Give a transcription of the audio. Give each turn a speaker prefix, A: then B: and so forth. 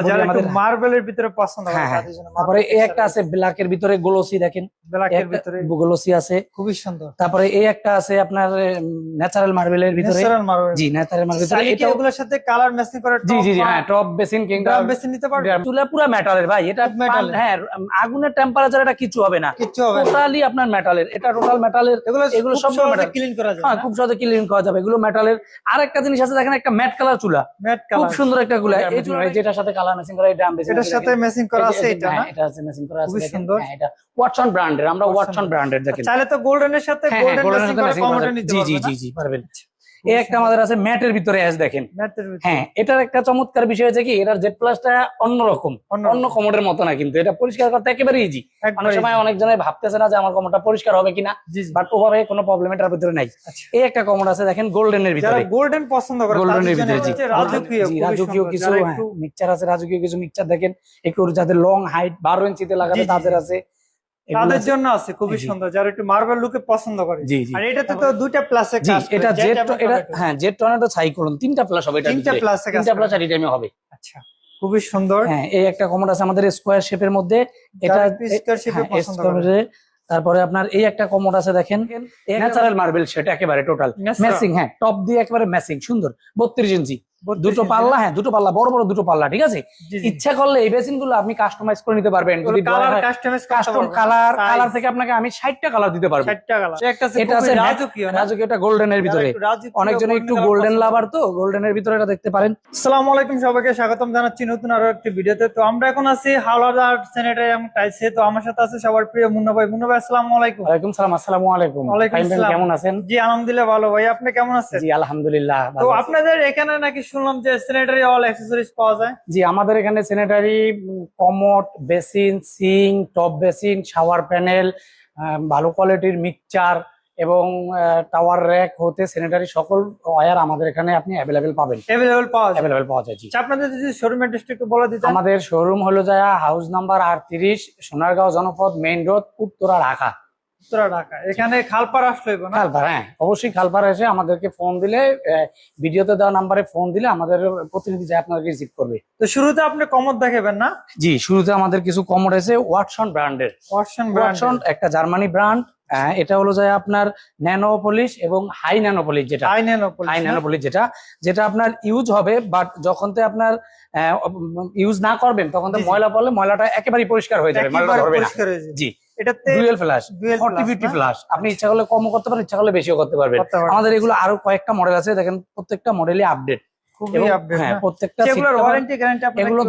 A: যারা একটু মার্বেলের ভিতরে পছন্দ করে
B: হ্যাঁ,
A: তাদের জন্য
B: তারপরে এই একটা আছে ব্ল্যাকের ভিতরে গ্লোসি, দেখেন
A: ব্ল্যাকের ভিতরে
B: গ্লোসি আছে,
A: খুবই সুন্দর।
B: তারপরে এই একটা আছে আপনার ন্যাচারাল মার্বেলের ভিতরে,
A: ন্যাচারাল মার্বেল,
B: জি ন্যাচারাল মার্বেলের ভিতরে,
A: এটা ওগুলোর সাথে কালার ম্যাচিং করে
B: জি জি জি, হ্যাঁ টপ বেসিন কিংবা
A: ড্রাম বেসিন নিতে পারবে।
B: চুলা পুরো মেটালের ভাই, এটা
A: মেটালের।
B: হ্যাঁ আগুনের টেম্পারেচার এটা কিছু হবে না,
A: কিচ্ছু হবে না।
B: টোটালি আপনার মেটালের, এটা টোটাল মেটালের, এগুলো সব মেটাল,
A: ক্লিন করা যায়।
B: হ্যাঁ খুব সহজে ক্লিন করা যাবে, এগুলো মেটালের। আরেকটা জিনিস আছে দেখেন, একটা ম্যাট কালার চুলা,
A: ম্যাট
B: খুব
A: কালার
B: সুন্দর একটা চুলা, এই চুলা যেটার সাথে কালার ম্যাচিং করা, এই ড্রাম বেসিন
A: এটার সাথে ম্যাচিং করা আছে, এটা না
B: এটা আছে ম্যাচিং করা আছে,
A: খুবই
B: দেখেন
A: সুন্দর।
B: হ্যাঁ এটা ওয়াটসন ব্র্যান্ডের, আমরা ওয়াটসন ব্র্যান্ডের দেখেন,
A: চাইলে তো গোল্ডেনের সাথে
B: হ্যাঁ
A: গোল্ডেন
B: গোল্ডেনের
A: ম্যাচিং
B: সাথে
A: করে
B: ম্যাচিং করা
A: কমোডে
B: যাবে,
A: নিতে
B: জি
A: পারবে
B: জি
A: না?
B: জি জি পারবেন। এই একটা আমাদের আছে ম্যাটের ভিতরে আছে, দেখেন
A: ম্যাটের ভিতরে।
B: হ্যাঁ এটার একটা চমৎকার বিষয় হচ্ছে কি, এটার জেড প্লাসটা অন্যরকম, অন্য কমোডের মতো না, কিন্তু এটা পরিষ্কার করতে একেবারে ইজি। অনেক সময় অনেক জনের ভাবতেছে না যে আমার কমোডটা পরিষ্কার হবে কিনা, বাট ওভাবে কোনো প্রবলেম এটার ভিতরে নাই। এই একটা কমোড আছে দেখেন গোল্ডেনের
A: যারা
B: ভিতরে,
A: গোল্ডেন পছন্দ করে
B: গোল্ডেনের ভিতরে জি
A: রাজকীয়,
B: জি, রাজকীয় কিছু মিক্সচার আছে, রাজকীয় কিছু মিক্সচার দেখেন, একটু যাদের লং হাইট 12 ইঞ্চিতে লাগাবে তাদের আছে,
A: তাদের জন্য আছে খুবই সুন্দর, যারা একটু মার্বেল লুকে পছন্দ করে।
B: জি জি,
A: আর এটাতে তো দুইটা প্লাসে
B: জি
A: কাজ করে,
B: এটা জেড, এটা
A: এটা
B: হ্যাঁ জেড টর্নেডো সাইক্লোন, তিনটা প্লাস হবে, এটা
A: তিনটা প্লাসে কাজ
B: তিনটা
A: করে।
B: প্লাস আর রিটাইমে হবে।
A: আচ্ছা, খুবই সুন্দর।
B: হ্যাঁ এই একটা কমোড আছে আমাদের স্কোয়ার শেপের মধ্যে, এটা
A: স্কয়ার শেপে
B: হ্যাঁ,
A: পছন্দ
B: square
A: করে।
B: shape। তারপরে আপনার এই একটা কমোড আছে দেখেন, ন্যাচারাল মার্বেল সেট একেবারে টোটাল ম্যাচিং, হ্যাঁ টপ দিয়ে একেবারে ম্যাচিং সুন্দর, 32 ইঞ্চি, দুটো পাল্লা, হ্যাঁ দুটো পাল্লা, বড় বড় দুটো পাল্লা, ঠিক আছে। ইচ্ছা করলে এই বেসিন গুলো আপনি কাস্টমাইজ করে নিতে পারবেন, যদি
A: কালার কাস্টমাইজ
B: কাস্টম কালার থেকে আপনাকে আমি 60টা কালার দিতে পারবো।
A: 60টা কালার।
B: এটা আছে
A: রাজকীয়,
B: রাজকীয়, এটা গোল্ডেনের ভিতরে, অনেকজনে একটু গোল্ডেন লাভার, তো গোল্ডেনের ভিতরে এটা দেখতে পারেন।
A: আসসালামু আলাইকুম, সবাইকে স্বাগতম জানাচ্ছি নতুন আরো একটি ভিডিওতে। তো আমরা এখন আছি হাওলাদার স্যানিটারি এবং টাইলসে। তো আমার সাথে আছে সবার প্রিয় মুন্না ভাই। মুন্না ভাই আসসালামু আলাইকুম।
B: ওয়ালাইকুম সালাম, আসসালামু আলাইকুম।
A: ওয়ালাইকুম আসসালাম।
B: কেমন আছেন?
A: জি আলহামদুলিল্লাহ ভালো। ভাই আপনি কেমন আছেন?
B: জি আলহামদুলিল্লাহ
A: তো
B: ভালো আছি।
A: আপনাদের এখানে নাকি শুনলাম যে স্যানিটারি অল অ্যাকসেসরিজ পাওয়া যায়?
B: জি আমাদের এখানে sanitary, commode, basin, Singh, top basin, shower panel, ভালো কোয়ালিটির মিক্সচার এবং টাওয়ার র্যাক হতে স্যানিটারি সকল ওয়্যার আমাদের এখানে আপনি অ্যাভেলেবেল পাবেন,
A: अवेलेबल পাওয়া যায়।
B: অ্যাভেলেবেল পাওয়া যায়। জি
A: আচ্ছা, আপনাদের যদি শোরুম অ্যাড্রেসটা একটু বলে দিতেন।
B: আমাদের শোরুম হলো যায় হাউস নাম্বার 38, সোনারগাঁও জনপদ, মেইন রোড, উত্তরা, ঢাকা।
A: উত্তরা ঢাকা। এখানে খালপাড় আসলে না?
B: খালপাড়, হ্যাঁ অবশ্যই খালপাড় এসে আমাদেরকে ফোন দিলে, ভিডিওতে দেওয়া নাম্বারে ফোন দিলে আমাদের প্রতিনিধি যায় আপনাকে রিসিভ করবে।
A: তো শুরুতে আপনি কমোড দেখাবেন না?
B: জি শুরুতে আমাদের কিছু কমোড আছে ওয়াটসন ব্র্যান্ডের, ওয়াটসন একটা জার্মানি ব্র্যান্ড। এটা হলো যায় আপনার ন্যানো পলিশ এবং হাই ন্যানো পলিশ, যেটা হাই ন্যানো পলিশ যেটা আপনার ইউজ হবে, বাট যখন তো আপনার ইউজ না করবেন তখন তো ময়লা পড়লে ময়লাটা একেবারেই পরিষ্কার হয়ে যাবে, ময়লাটা ধরবে না। জি
A: এটাতে
B: ডুয়েল ফ্ল্যাশ, 40-50 ফ্ল্যাশ, আপনি ইচ্ছা করলে কমও করতে পারেন, ইচ্ছা করলে বেশিও করতে পারবেন। আমাদের এগুলো আরো কয়েকটা মডেল আছে, দেখেন প্রত্যেকটা মডেলই আপডেট,
A: খুবই আপডেট।
B: হ্যাঁ প্রত্যেকটা
A: এগুলোর ওয়ারেন্টি গ্যারান্টি আপনারা
B: এগুলো